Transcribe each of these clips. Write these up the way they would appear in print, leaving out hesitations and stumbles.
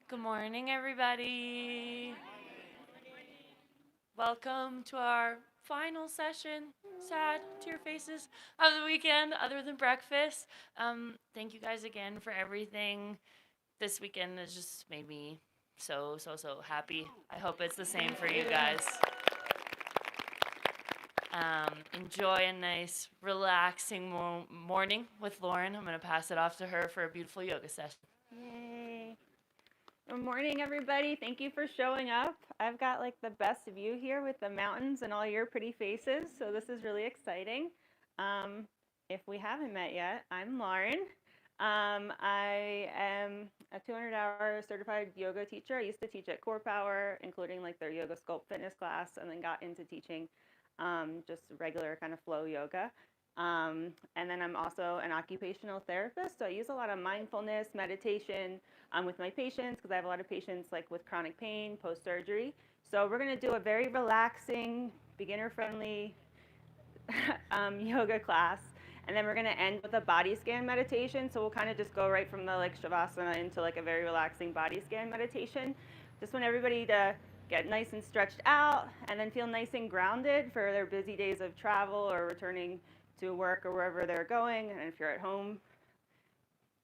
Good morning, everybody. Welcome to our final session, sad tear faces, of the weekend, other than breakfast. Thank you guys again for everything. This weekend has just made me so happy. I hope it's the same for you guys. Enjoy a nice, relaxing morning with Lauren. I'm going to pass it off to her for a beautiful yoga session. Yay. Good morning, everybody. Thank you for showing up. I've got like the best view here with the mountains and all your pretty faces, so this is really exciting. If we haven't met yet, I'm Lauren. I am a 200-hour certified yoga teacher. I used to teach at Core Power, including like their yoga sculpt fitness class, and then got into teaching just regular kind of flow yoga. And then I'm also an occupational therapist, so I use a lot of mindfulness, meditation with my patients because I have a lot of patients like with chronic pain post-surgery. So we're going to do a very relaxing, beginner-friendly yoga class, and then we're going to end with a body scan meditation. So we'll kind of just go right from the like shavasana into like a very relaxing body scan meditation. Just want everybody to get nice and stretched out and then feel nice and grounded for their busy days of travel or returning to work or wherever they're going. And if you're at home,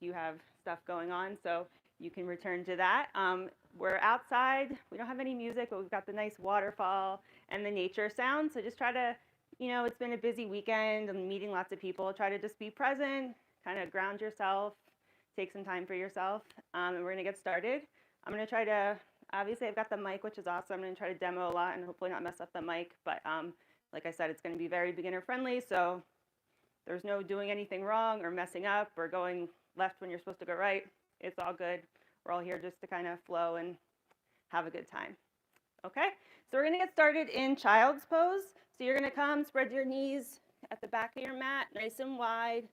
you have stuff going on, so you can return to that. We're outside. We don't have any music, but we've got the nice waterfall and the nature sound. So just try to, it's been a busy weekend and meeting lots of people. Try to just be present, kind of ground yourself, take some time for yourself. And we're going to get started. I'm going to try to, obviously I've got the mic, which is awesome. I'm going to try to demo a lot and hopefully not mess up the mic. But like I said, it's going to be very beginner friendly. So there's no doing anything wrong or messing up or going left when you're supposed to go right. It's all good. We're all here just to kind of flow and have a good time. Okay, so we're going to get started in child's pose. So you're going to come, spread your knees at the back of your mat, nice and wide.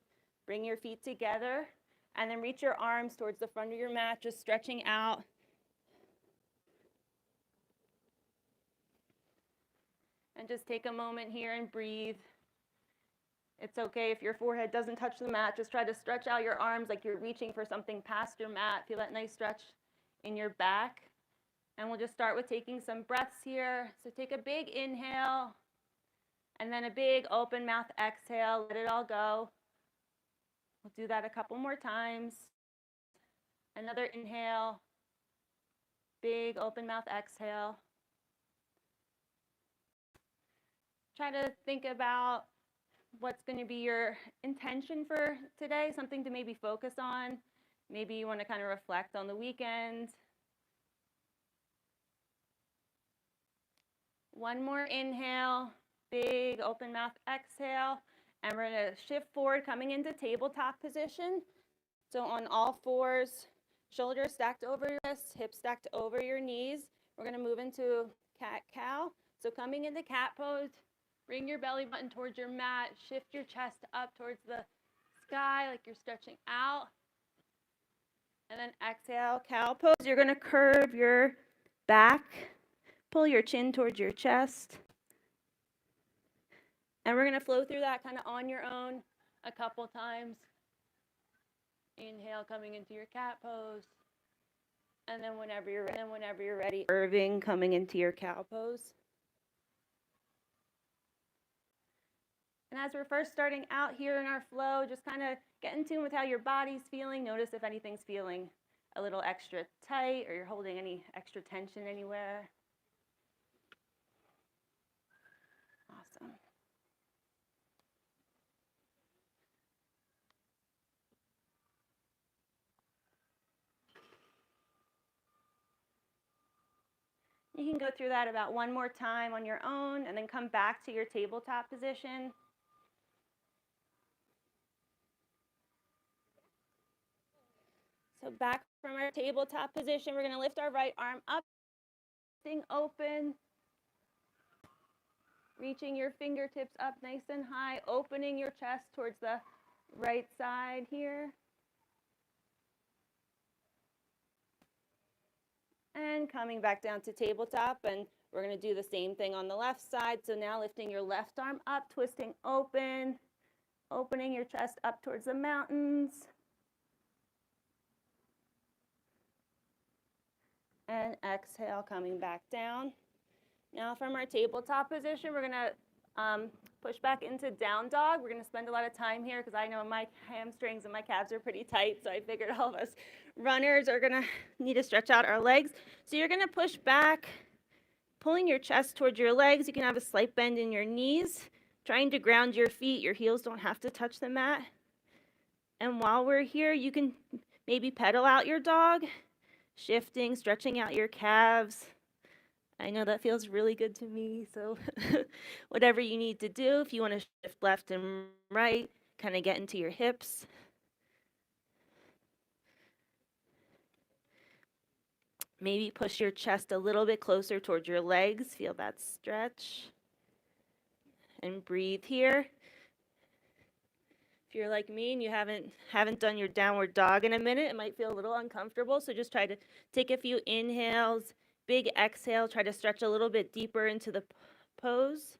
Bring your feet together, and then reach your arms towards the front of your mat, just stretching out. And just take a moment here and breathe. It's okay if your forehead doesn't touch the mat. Just try to stretch out your arms like you're reaching for something past your mat. Feel that nice stretch in your back. And we'll just start with taking some breaths here. So take a big inhale, and then a big open mouth exhale. Let it all go. We'll do that a couple more times. Another inhale, big open mouth exhale. Try to think about what's going to be your intention for today, something to maybe focus on. Maybe you want to kind of reflect on the weekend. One more inhale, big open mouth exhale, and we're going to shift forward, coming into tabletop position. So on all fours, shoulders stacked over your wrists, hips stacked over your knees. We're going to move into cat-cow. So coming into cat pose, bring your belly button towards your mat, shift your chest up towards the sky like you're stretching out. And then exhale, cow pose. You're going to curve your back, pull your chin towards your chest. And we're going to flow through that kind of on your own a couple times. Inhale, coming into your cat pose. And then whenever you're ready, curving, coming into your cow pose. And as we're first starting out here in our flow, just kind of get in tune with how your body's feeling. Notice if anything's feeling a little extra tight or you're holding any extra tension anywhere. Awesome. You can go through that about one more time on your own and then come back to your tabletop position. So back from our tabletop position, we're going to lift our right arm up, staying open, reaching your fingertips up nice and high, opening your chest towards the right side here. And coming back down to tabletop, and we're going to do the same thing on the left side. So now lifting your left arm up, twisting open, opening your chest up towards the mountains. And exhale, coming back down. Now from our tabletop position, we're gonna push back into down dog. We're gonna spend a lot of time here because I know my hamstrings and my calves are pretty tight, so I figured all of us runners are gonna need to stretch out our legs. So you're gonna push back, pulling your chest towards your legs. You can have a slight bend in your knees, trying to ground your feet. Your heels don't have to touch the mat. And while we're here, you can maybe pedal out your dog, shifting, stretching out your calves. I know that feels really good to me, so whatever you need to do, if you want to shift left and right, kind of get into your hips. Maybe push your chest a little bit closer towards your legs, feel that stretch. And breathe here. If you're like me and you haven't done your downward dog in a minute, it might feel a little uncomfortable, so just try to take a few inhales, big exhale, try to stretch a little bit deeper into the pose.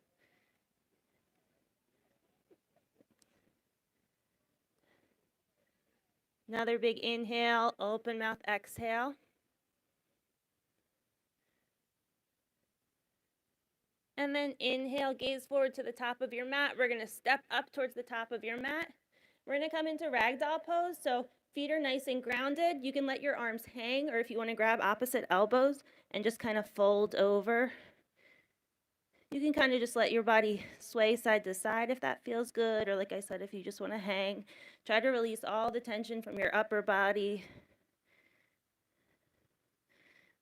Another big inhale, open mouth, exhale. And then inhale, gaze forward to the top of your mat. We're gonna step up towards the top of your mat. We're gonna come into ragdoll pose, so feet are nice and grounded. You can let your arms hang, or if you wanna grab opposite elbows and just kind of fold over. You can kind of just let your body sway side to side if that feels good, or like I said, if you just wanna hang. Try to release all the tension from your upper body.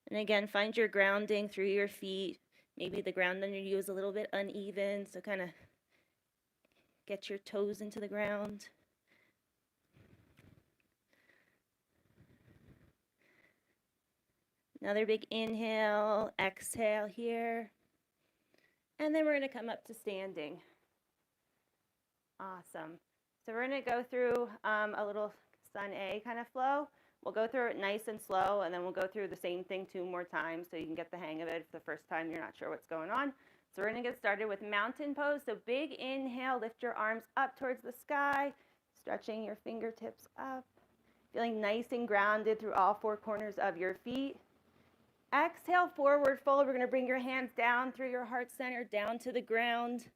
And again, find your grounding through your feet. Maybe the ground under you is a little bit uneven, so kind of get your toes into the ground. Another big inhale, exhale here. And then we're gonna come up to standing. Awesome. So we're gonna go through a little sun A kind of flow. We'll go through it nice and slow, and then we'll go through the same thing 2 more times so you can get the hang of it if the first time you're not sure what's going on. So we're gonna get started with mountain pose. So big inhale, lift your arms up towards the sky, stretching your fingertips up, feeling nice and grounded through all 4 corners of your feet. Exhale, forward fold. We're gonna bring your hands down through your heart center, down to the ground.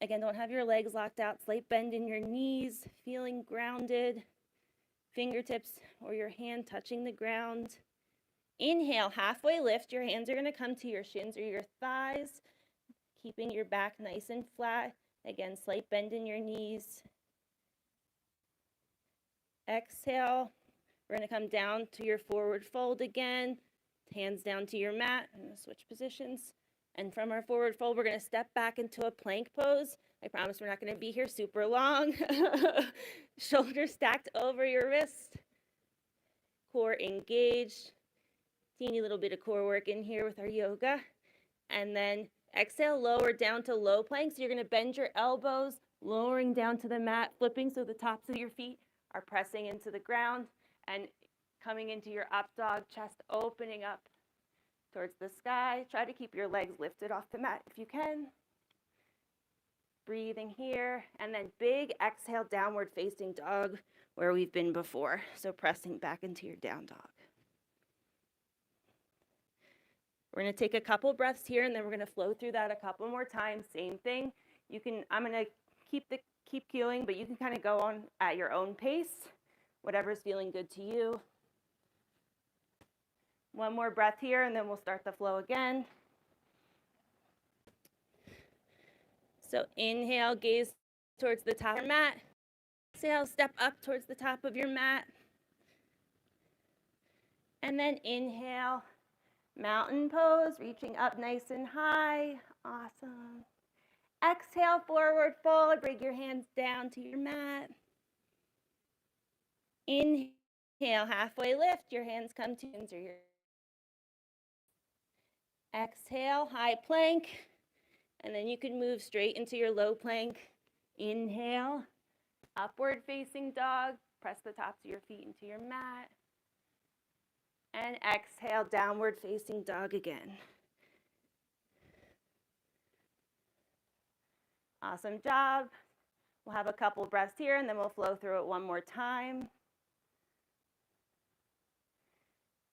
Again, don't have your legs locked out, slight bend in your knees, feeling grounded. Fingertips or your hand touching the ground. Inhale, halfway lift. Your hands are going to come to your shins or your thighs, keeping your back nice and flat. Again, slight bend in your knees. Exhale, we're going to come down to your forward fold again. Hands down to your mat. I'm going to switch positions. And from our forward fold, we're going to step back into a plank pose. I promise we're not going to be here super long. Shoulders stacked over your wrist. Core engaged. Teeny little bit of core work in here with our yoga. And then exhale, lower down to low plank. So you're going to bend your elbows, lowering down to the mat, flipping so the tops of your feet are pressing into the ground. And coming into your up dog, chest opening up towards the sky. Try to keep your legs lifted off the mat if you can. Breathing here, and then big exhale, downward facing dog where we've been before. So pressing back into your down dog. We're going to take a couple breaths here, and then we're going to flow through that a couple more times. Same thing. I'm going to keep cueing, but you can kind of go on at your own pace, whatever's feeling good to you. One more breath here, and then we'll start the flow again. So inhale, gaze towards the top of your mat. Exhale, step up towards the top of your mat. And then inhale, mountain pose, reaching up nice and high. Awesome. Exhale, forward fold. Bring your hands down to your mat. Inhale, halfway lift. Your hands come to your. Exhale, high plank. And then you can move straight into your low plank. Inhale, upward facing dog. Press the tops of your feet into your mat. And exhale, downward facing dog again. Awesome job. We'll have a couple breaths here, and then we'll flow through it one more time.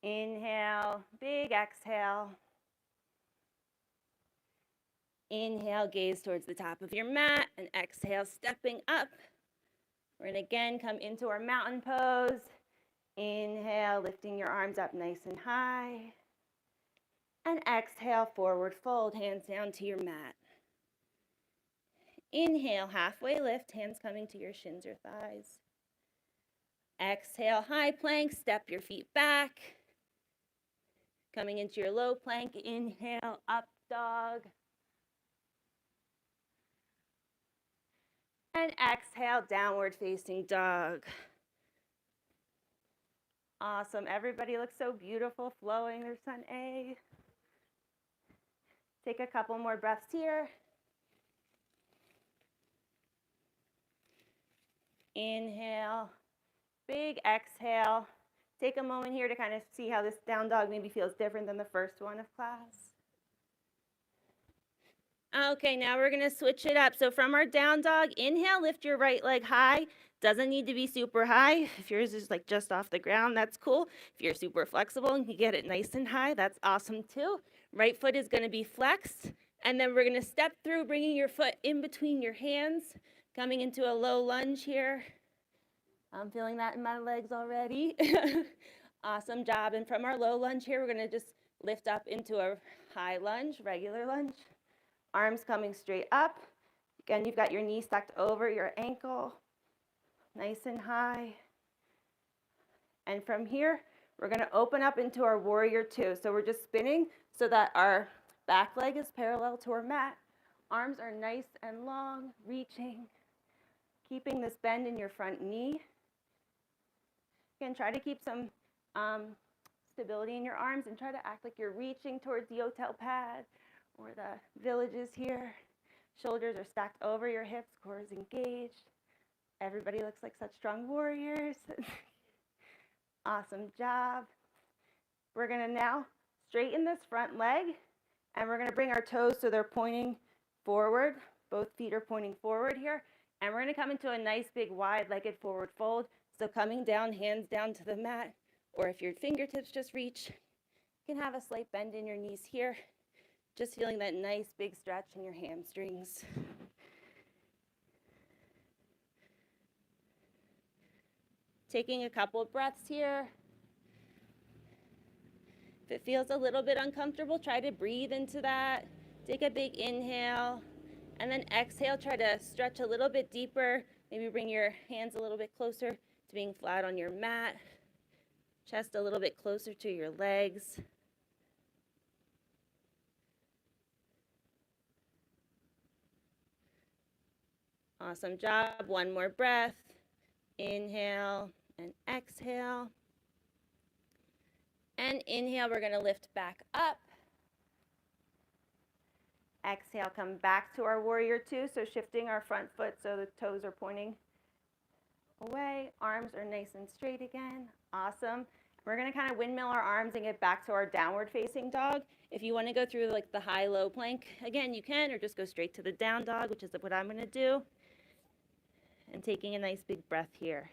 Inhale, big exhale. Inhale, gaze towards the top of your mat, and exhale, stepping up. We're gonna again come into our mountain pose. Inhale, lifting your arms up nice and high. And exhale, forward fold, hands down to your mat. Inhale, halfway lift, hands coming to your shins or thighs. Exhale, high plank, step your feet back. Coming into your low plank, inhale, up dog. And exhale, downward facing dog. Awesome, everybody looks so beautiful, flowing their sun A. Take a couple more breaths here. Inhale, big exhale. Take a moment here to kind of see how this down dog maybe feels different than the first one of class. Okay, now we're gonna switch it up. So from our down dog, inhale, lift your right leg high. Doesn't need to be super high. If yours is like just off the ground, that's cool. If you're super flexible and you get it nice and high, that's awesome too. Right foot is gonna be flexed. And then we're gonna step through, bringing your foot in between your hands, coming into a low lunge here. I'm feeling that in my legs already. Awesome job. And from our low lunge here, we're gonna just lift up into a high lunge, regular lunge. Arms coming straight up. Again, you've got your knee tucked over your ankle, nice and high. And from here, we're gonna open up into our warrior two. So we're just spinning so that our back leg is parallel to our mat. Arms are nice and long, reaching, keeping this bend in your front knee. Again, try to keep some stability in your arms and try to act like you're reaching towards the hotel pad or the villages here. Shoulders are stacked over your hips, core is engaged. Everybody looks like such strong warriors. Awesome job. We're gonna now straighten this front leg and we're gonna bring our toes so they're pointing forward. Both feet are pointing forward here. And we're gonna come into a nice big wide-legged forward fold. So coming down, hands down to the mat, or if your fingertips just reach, you can have a slight bend in your knees here. Just feeling that nice big stretch in your hamstrings. Taking a couple of breaths here. If it feels a little bit uncomfortable, try to breathe into that. Take a big inhale, and then exhale, try to stretch a little bit deeper. Maybe bring your hands a little bit closer to being flat on your mat. Chest a little bit closer to your legs. Awesome job. One more breath. Inhale and exhale. And inhale, we're gonna lift back up. Exhale, come back to our warrior two. So shifting our front foot so the toes are pointing away. Arms are nice and straight again. Awesome. We're gonna kind of windmill our arms and get back to our downward facing dog. If you wanna go through like the high-low plank, again, you can, or just go straight to the down dog, which is what I'm gonna do. And taking a nice big breath here.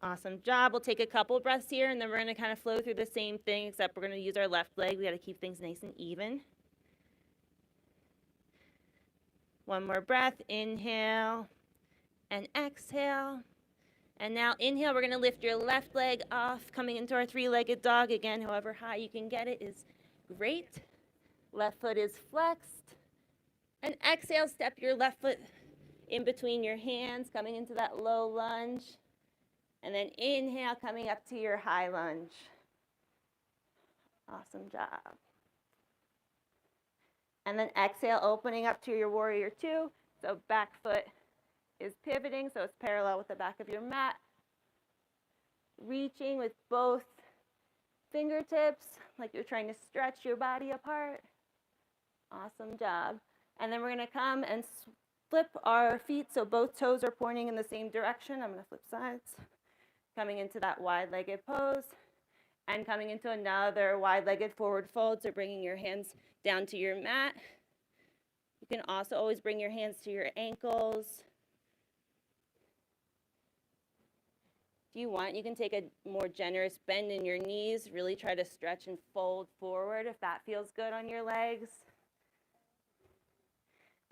Awesome job. We'll take a couple breaths here, and then we're going to kind of flow through the same thing, except we're going to use our left leg. We got to keep things nice and even. One more breath. Inhale and exhale. And now inhale, we're going to lift your left leg off, coming into our three-legged dog. Again, however high you can get it is great. Left foot is flexed. And exhale, step your left foot in between your hands, coming into that low lunge. And then inhale, coming up to your high lunge. Awesome job. And then exhale, opening up to your warrior two. So back foot is pivoting, so it's parallel with the back of your mat. Reaching with both fingertips, like you're trying to stretch your body apart. Awesome job. And then we're gonna come and flip our feet so both toes are pointing in the same direction. I'm gonna flip sides. Coming into that wide-legged pose and coming into another wide-legged forward fold. So bringing your hands down to your mat. You can also always bring your hands to your ankles. If you want, you can take a more generous bend in your knees. Really try to stretch and fold forward if that feels good on your legs.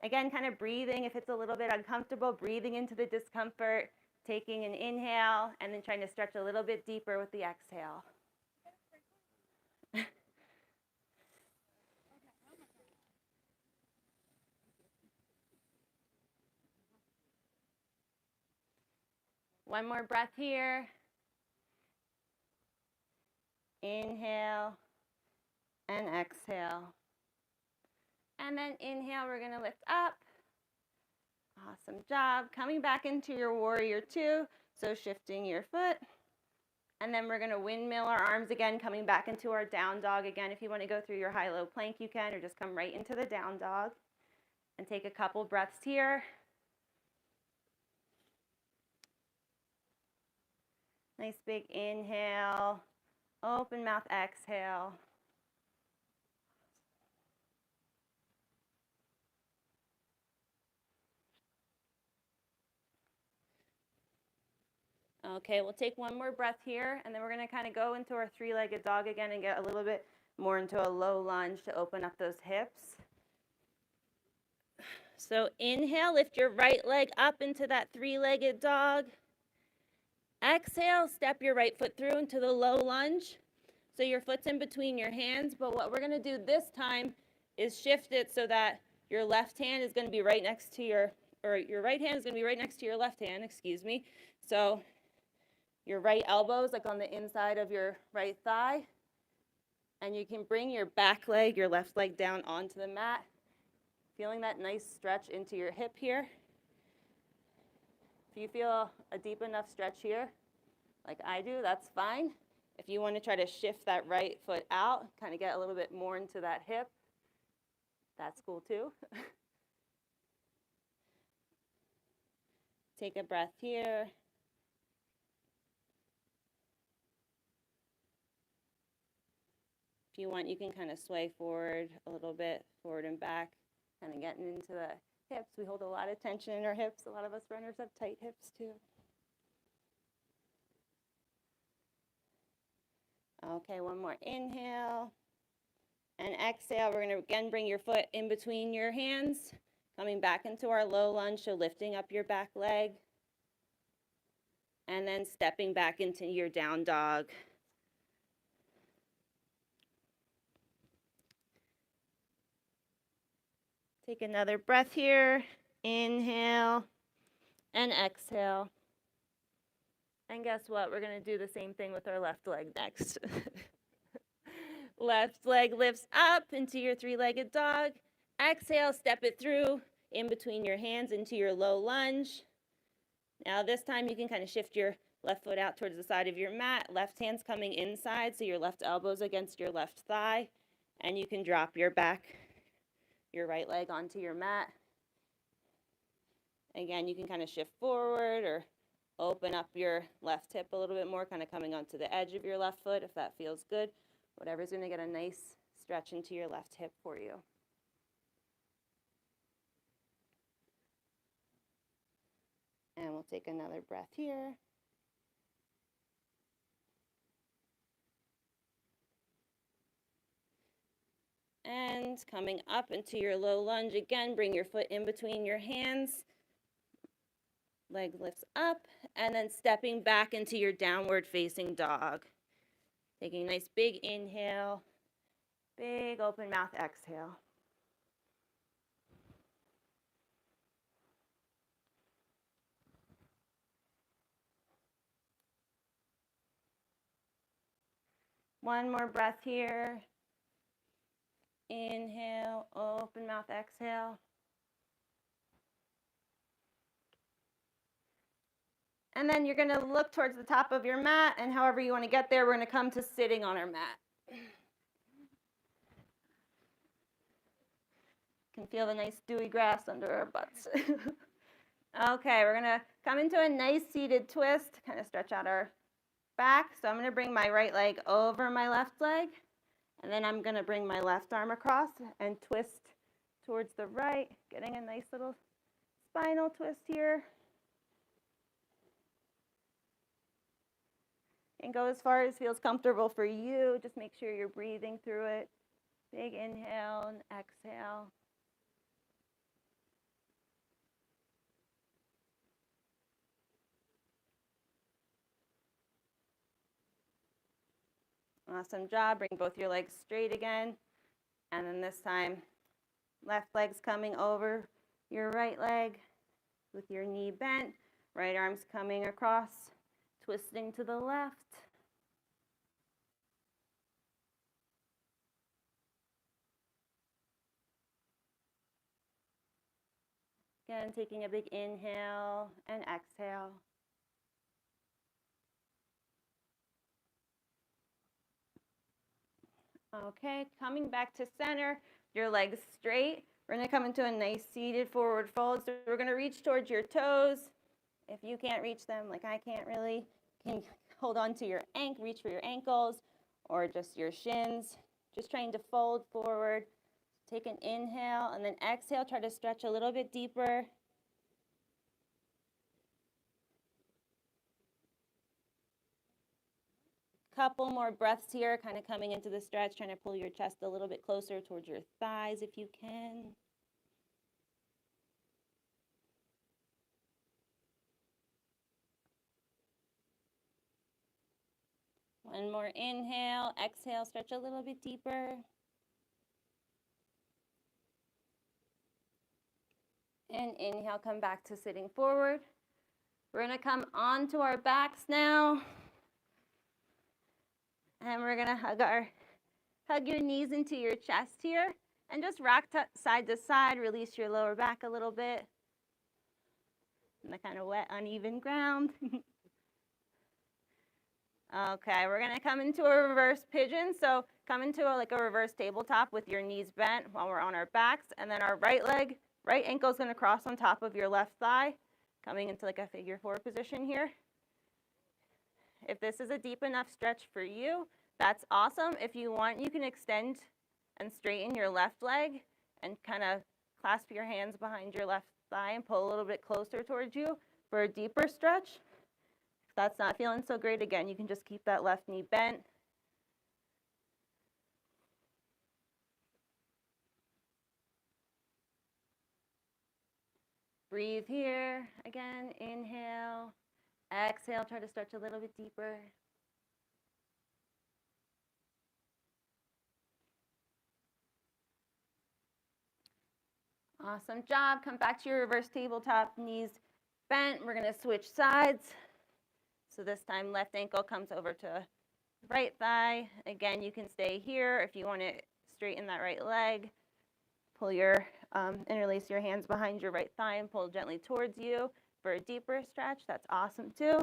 Again, kind of breathing. If it's a little bit uncomfortable, breathing into the discomfort, taking an inhale, and then trying to stretch a little bit deeper with the exhale. One more breath here. Inhale and exhale. And then inhale, we're going to lift up. Awesome job. Coming back into your warrior two, so shifting your foot. And then we're going to windmill our arms again, coming back into our down dog. Again, if you want to go through your high-low plank, you can, or just come right into the down dog. And take a couple breaths here. Nice big inhale. Open mouth, exhale. Okay, we'll take one more breath here, and then we're going to kind of go into our three-legged dog again and get a little bit more into a low lunge to open up those hips. So inhale, lift your right leg up into that three-legged dog. Exhale, step your right foot through into the low lunge. So your foot's in between your hands, but what we're going to do this time is shift it so that your left hand is going to be right next to your right hand is going to be right next to your left hand, excuse me. So your right elbow is like on the inside of your right thigh, and you can bring your back leg, your left leg down onto the mat, feeling that nice stretch into your hip here. If you feel a deep enough stretch here, like I do, that's fine. If you want to try to shift that right foot out, kind of get a little bit more into that hip, that's cool too. Take a breath here. If you want, you can kind of sway forward a little bit, forward and back, kind of getting into the hips. We hold a lot of tension in our hips. A lot of us runners have tight hips too. Okay, one more inhale and exhale. We're going to again bring your foot in between your hands, coming back into our low lunge, so lifting up your back leg, and then stepping back into your down dog. Take another breath here. Inhale and exhale. And guess what? We're going to do the same thing with our left leg next. Left leg lifts up into your three-legged dog. Exhale, step it through in between your hands into your low lunge. Now this time you can kind of shift your left foot out towards the side of your mat. Left hand's coming inside, so your left elbow's against your left thigh. And you can drop your right leg onto your mat. Again, you can kind of shift forward or open up your left hip a little bit more, kind of coming onto the edge of your left foot if that feels good. Whatever's going to get a nice stretch into your left hip for you. And we'll take another breath here. And coming up into your low lunge again, bring your foot in between your hands. Leg lifts up, and then stepping back into your downward facing dog. Taking a nice big inhale, big open mouth exhale. One more breath here. Inhale, open mouth, exhale. And then you're going to look towards the top of your mat, and however you want to get there, we're going to come to sitting on our mat. Can feel the nice dewy grass under our butts. Okay, we're going to come into a nice seated twist, kind of stretch out our back. So I'm going to bring my right leg over my left leg, and then I'm going to bring my left arm across and twist towards the right, getting a nice little spinal twist here. And go as far as feels comfortable for you. Just make sure you're breathing through it. Big inhale and exhale. Awesome job. Bring both your legs straight again. And then this time, left leg's coming over your right leg with your knee bent. Right arm's coming across, twisting to the left. Again, taking a big inhale and exhale. Okay, coming back to center, your legs straight. We're going to come into a nice seated forward fold. So we're going to reach towards your toes. If you can't reach them, like I can't really, you can hold on to your reach for your ankles or just your shins. Just trying to fold forward. Take an inhale and then exhale. Try to stretch a little bit deeper. Couple more breaths here, kind of coming into the stretch, trying to pull your chest a little bit closer towards your thighs if you can. One more inhale, exhale, stretch a little bit deeper. And inhale, come back to sitting forward. We're going to come onto our backs now. And we're going to hug your knees into your chest here. And just rock side to side, release your lower back a little bit. And the kind of wet, uneven ground. Okay, we're going to come into a reverse pigeon. So come into like a reverse tabletop with your knees bent while we're on our backs. And then our right ankle is going to cross on top of your left thigh, coming into like a figure 4 position here. If this is a deep enough stretch for you, that's awesome. If you want, you can extend and straighten your left leg and kind of clasp your hands behind your left thigh and pull a little bit closer towards you for a deeper stretch. If that's not feeling so great, again, you can just keep that left knee bent. Breathe here. Again, inhale. Exhale, try to stretch a little bit deeper. Awesome job. Come back to your reverse tabletop, knees bent. We're going to switch sides. So this time left ankle comes over to right thigh. Again, you can stay here if you want to straighten that right leg. Pull your, interlace your hands behind your right thigh and pull gently towards you for a deeper stretch. That's awesome too.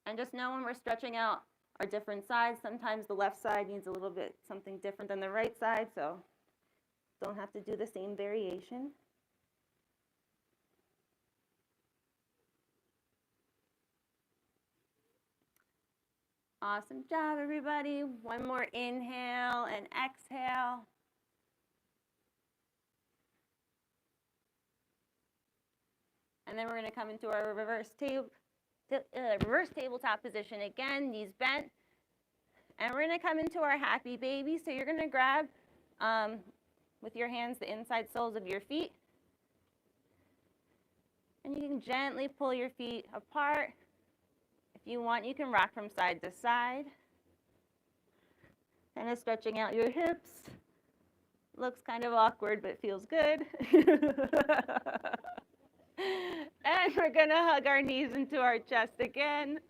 And just know when we're stretching out our different sides, sometimes the left side needs a little bit something different than the right side, so don't have to do the same variation. Awesome job, everybody. One more inhale and exhale. And then we're going to come into our reverse tabletop position again, knees bent. And we're going to come into our happy baby. So you're going to grab with your hands the inside soles of your feet. And you can gently pull your feet apart. If you want, you can rock from side to side. Kind of stretching out your hips. Looks kind of awkward, but feels good. And we're going to hug our knees into our chest again.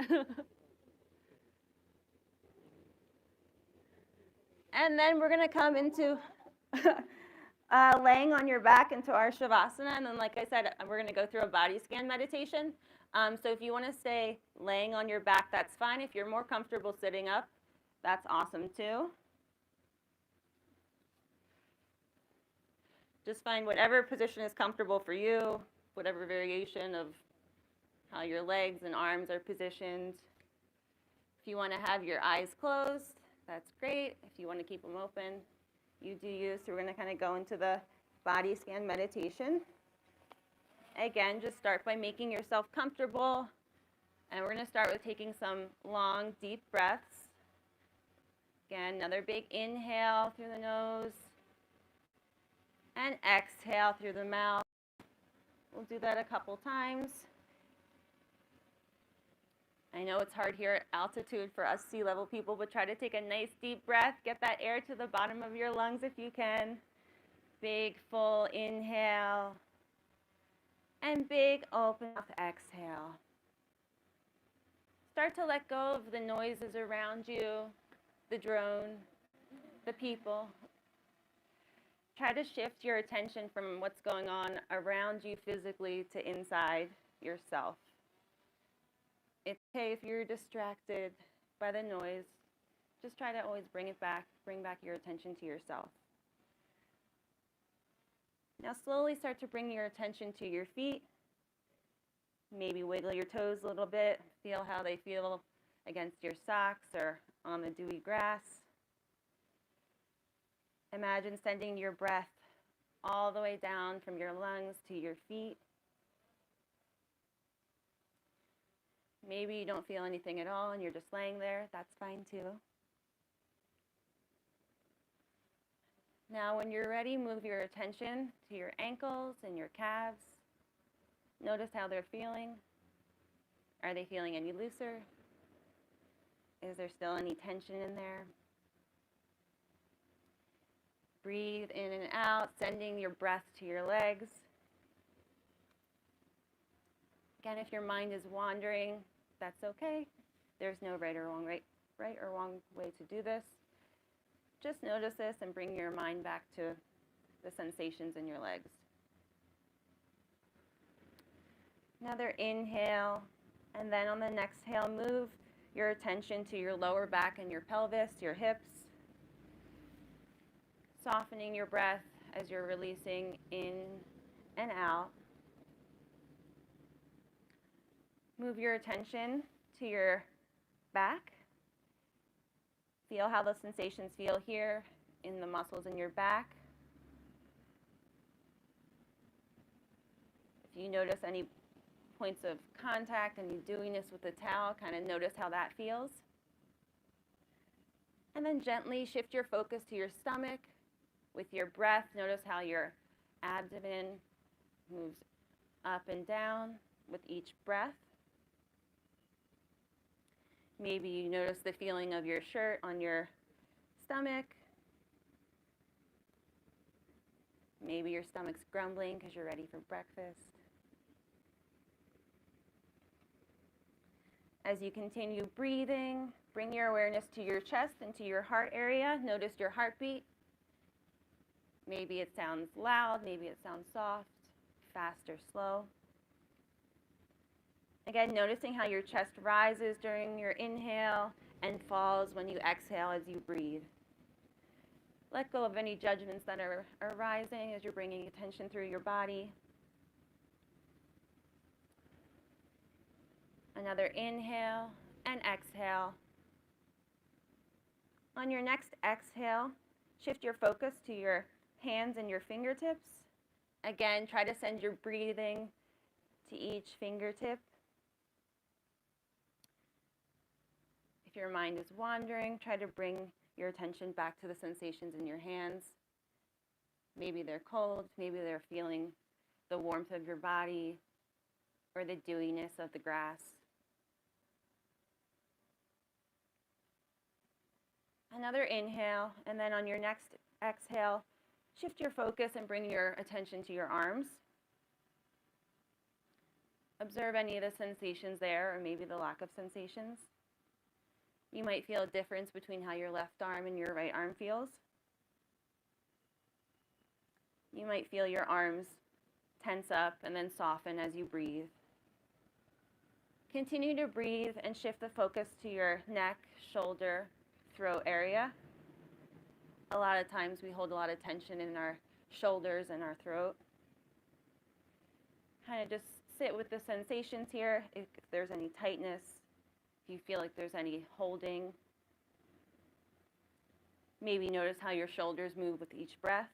And then we're going to come into laying on your back into our Shavasana. And then, like I said, we're going to go through a body scan meditation. So if you want to stay laying on your back, that's fine. If you're more comfortable sitting up, that's awesome too. Just find whatever position is comfortable for you, whatever variation of how your legs and arms are positioned. If you want to have your eyes closed, that's great. If you want to keep them open, you do you. So we're going to kind of go into the body scan meditation. Again, just start by making yourself comfortable. And we're going to start with taking some long, deep breaths. Again, another big inhale through the nose and exhale through the mouth. We'll do that a couple times. I know it's hard here at altitude for us sea level people, but try to take a nice deep breath. Get that air to the bottom of your lungs if you can. Big full inhale and big open mouth exhale. Start to let go of the noises around you, the drone, the people. Try to shift your attention from what's going on around you physically to inside yourself. It's okay if you're distracted by the noise. Just try to always bring back your attention to yourself. Now slowly start to bring your attention to your feet. Maybe wiggle your toes a little bit. Feel how they feel against your socks or on the dewy grass. Imagine sending your breath all the way down from your lungs to your feet. Maybe you don't feel anything at all and you're just laying there. That's fine too. Now when you're ready, move your attention to your ankles and your calves. Notice how they're feeling. Are they feeling any looser? Is there still any tension in there? Breathe in and out, sending your breath to your legs. Again, if your mind is wandering, that's okay. There's no right or wrong way to do this. Just notice this and bring your mind back to the sensations in your legs. Another inhale, and then on the next exhale, move your attention to your lower back and your pelvis, your hips. Softening your breath as you're releasing in and out. Move your attention to your back. Feel how the sensations feel here in the muscles in your back. If you notice any points of contact, any dewiness with the towel, kind of notice how that feels. And then gently shift your focus to your stomach. With your breath, notice how your abdomen moves up and down with each breath. Maybe you notice the feeling of your shirt on your stomach. Maybe your stomach's grumbling because you're ready for breakfast. As you continue breathing, bring your awareness to your chest and to your heart area. Notice your heartbeat. Maybe it sounds loud, maybe it sounds soft, fast or slow. Again, noticing how your chest rises during your inhale and falls when you exhale as you breathe. Let go of any judgments that are arising as you're bringing attention through your body. Another inhale and exhale. On your next exhale, shift your focus to your hands and your fingertips. Again, try to send your breathing to each fingertip. If your mind is wandering, try to bring your attention back to the sensations in your hands. Maybe they're cold, maybe they're feeling the warmth of your body or the dewiness of the grass. Another inhale, and then on your next exhale, shift your focus and bring your attention to your arms. Observe any of the sensations there, or maybe the lack of sensations. You might feel a difference between how your left arm and your right arm feels. You might feel your arms tense up and then soften as you breathe. Continue to breathe and shift the focus to your neck, shoulder, throat area. A lot of times we hold a lot of tension in our shoulders and our throat. Kind of just sit with the sensations here. If there's any tightness, if you feel like there's any holding. Maybe notice how your shoulders move with each breath.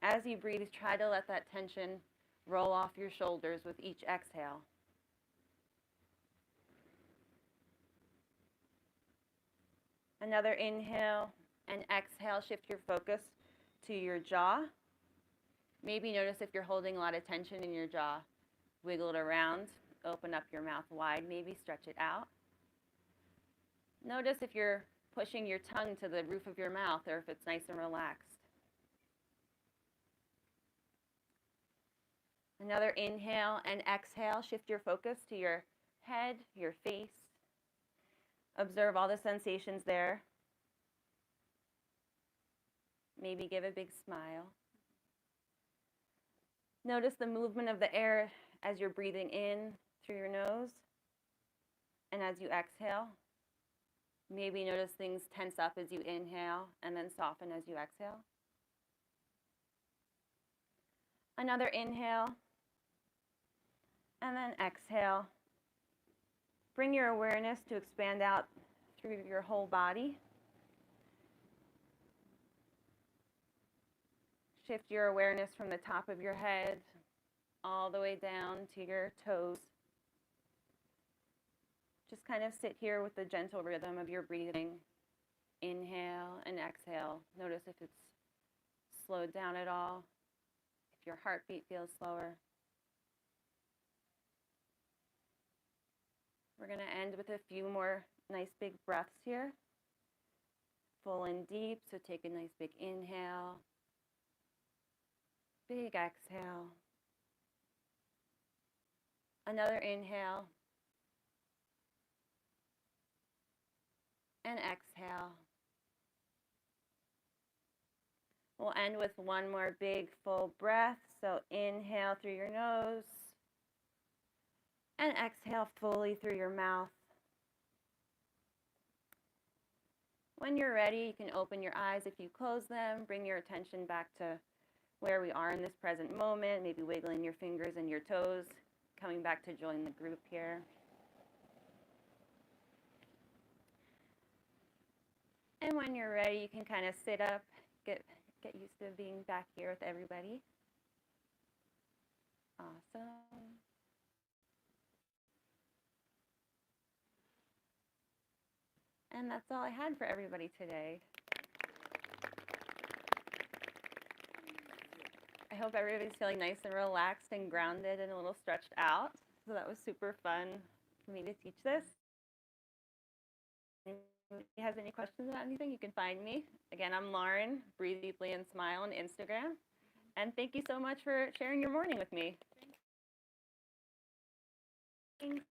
As you breathe, try to let that tension Roll off your shoulders with each exhale. Another inhale and exhale. Shift your focus to your jaw. Maybe notice if you're holding a lot of tension in your jaw. Wiggle it around. Open up your mouth wide. Maybe stretch it out. Notice if you're pushing your tongue to the roof of your mouth or if it's nice and relaxed. Another inhale and exhale. Shift your focus to your head, your face. Observe all the sensations there. Maybe give a big smile. Notice the movement of the air as you're breathing in through your nose and as you exhale. Maybe notice things tense up as you inhale and then soften as you exhale. Another inhale and then exhale. Bring your awareness to expand out through your whole body. Shift your awareness from the top of your head all the way down to your toes. Just kind of sit here with the gentle rhythm of your breathing. Inhale and exhale. Notice if it's slowed down at all, if your heartbeat feels slower. We're going to end with a few more nice big breaths here. Full and deep, so take a nice big inhale. Big exhale. Another inhale. And exhale. We'll end with one more big full breath. So inhale through your nose. And exhale fully through your mouth. When you're ready, you can open your eyes if you close them. Bring your attention back to where we are in this present moment, maybe wiggling your fingers and your toes, coming back to join the group here. And when you're ready, you can kind of sit up, get used to being back here with everybody. Awesome. And that's all I had for everybody today. I hope everybody's feeling nice and relaxed and grounded and a little stretched out. So that was super fun for me to teach this. If anybody has any questions about anything, you can find me. Again, I'm Lauren, Breathe Deeply and Smile on Instagram. And thank you so much for sharing your morning with me. Thanks.